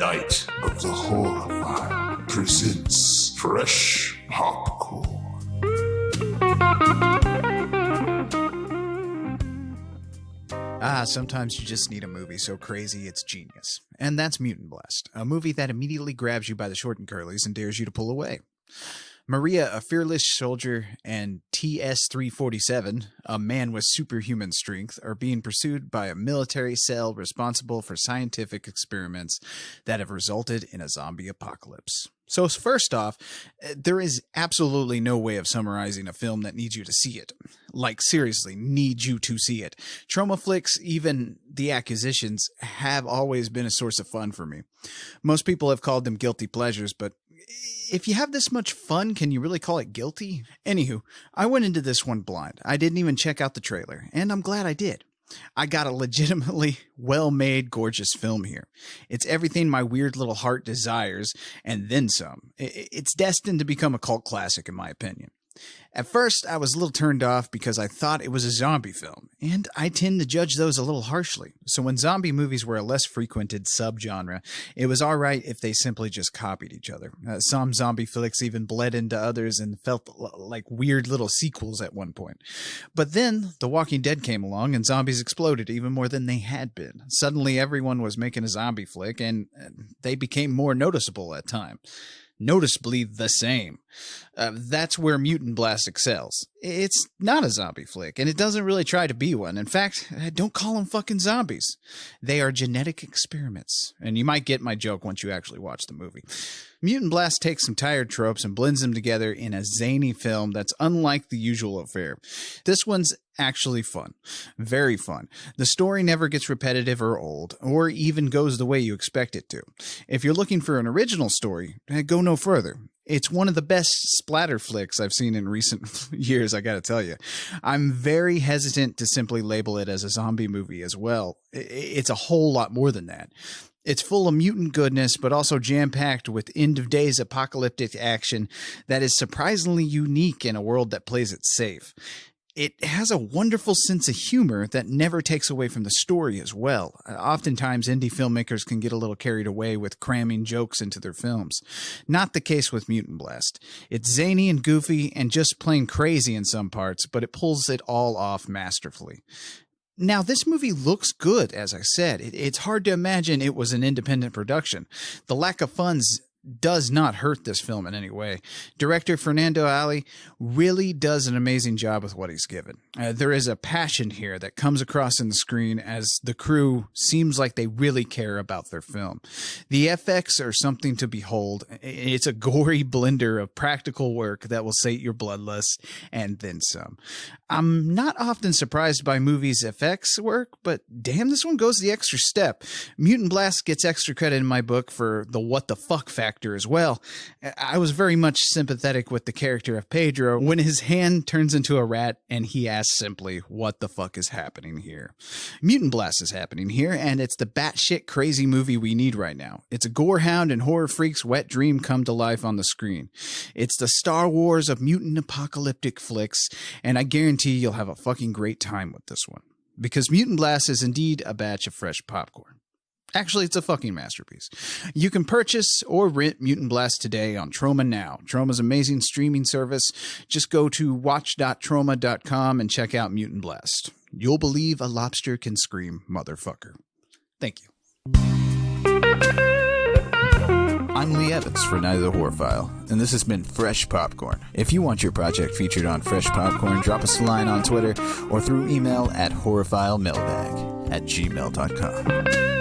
Night of the Horrorfile presents Fresh Popcorn. Sometimes you just need a movie so crazy it's genius. And that's Mutant Blast, a movie that immediately grabs you by the short and curlies and dares you to pull away. Maria, a fearless soldier, and TS-347, a man with superhuman strength, are being pursued by a military cell responsible for scientific experiments that have resulted in a zombie apocalypse. So first off, there is absolutely no way of summarizing a film that needs you to see it. Like, seriously, needs you to see it. Trauma flicks, even The Acquisitions, have always been a source of fun for me. Most people have called them guilty pleasures, but if you have this much fun, can you really call it guilty? Anywho, I went into this one blind. I didn't even check out the trailer, and I'm glad I did. I got a legitimately well-made, gorgeous film here. It's everything my weird little heart desires, and then some. It's destined to become a cult classic, in my opinion. At first, I was a little turned off because I thought it was a zombie film, and I tend to judge those a little harshly. So when zombie movies were a less frequented subgenre, it was alright if they simply just copied each other. Some zombie flicks even bled into others and felt like weird little sequels at one point. But then The Walking Dead came along and zombies exploded even more than they had been. Suddenly everyone was making a zombie flick, and they became more noticeable at times. Noticeably the same. That's where Mutant Blast excels. It's not a zombie flick, and it doesn't really try to be one. In fact, don't call them fucking zombies. They are genetic experiments, and you might get my joke once you actually watch the movie. Mutant Blast takes some tired tropes and blends them together in a zany film that's unlike the usual affair. This one's actually fun. Very fun. The story never gets repetitive or old, or even goes the way you expect it to. If you're looking for an original story, go no further. It's one of the best splatter flicks I've seen in recent years, I gotta tell you. I'm very hesitant to simply label it as a zombie movie as well. It's a whole lot more than that. It's full of mutant goodness, but also jam-packed with end-of-days apocalyptic action that is surprisingly unique in a world that plays it safe. It has a wonderful sense of humor that never takes away from the story as well. Oftentimes, indie filmmakers can get a little carried away with cramming jokes into their films. Not the case with Mutant Blast. It's zany and goofy and just plain crazy in some parts, but it pulls it all off masterfully. Now, this movie looks good, as I said. It's hard to imagine it was an independent production. The lack of funds does not hurt this film in any way. Director Fernando Ali really does an amazing job with what he's given. There is a passion here that comes across in the screen as the crew seems like they really care about their film. The FX are something to behold. It's a gory blender of practical work that will sate your bloodlust and then some. I'm not often surprised by movies' FX work, but damn, this one goes the extra step. Mutant Blast gets extra credit in my book for the what the fuck factor as well. I was very much sympathetic with the character of Pedro when his hand turns into a rat and he asks simply, what the fuck is happening here? Mutant Blast is happening here, and it's the batshit crazy movie we need right now. It's a gorehound and horror freak's wet dream come to life on the screen. It's the Star Wars of mutant apocalyptic flicks, and I guarantee you'll have a fucking great time with this one. Because Mutant Blast is indeed a batch of fresh popcorn. Actually, it's a fucking masterpiece. You can purchase or rent Mutant Blast today on Troma Now, Troma's amazing streaming service. Just go to watch.troma.com and check out Mutant Blast. You'll believe a lobster can scream, motherfucker. Thank you. I'm Lee Evans for Night of the Horror File, and this has been Fresh Popcorn. If you want your project featured on Fresh Popcorn, drop us a line on Twitter or through email at horrorfilemailbag@gmail.com.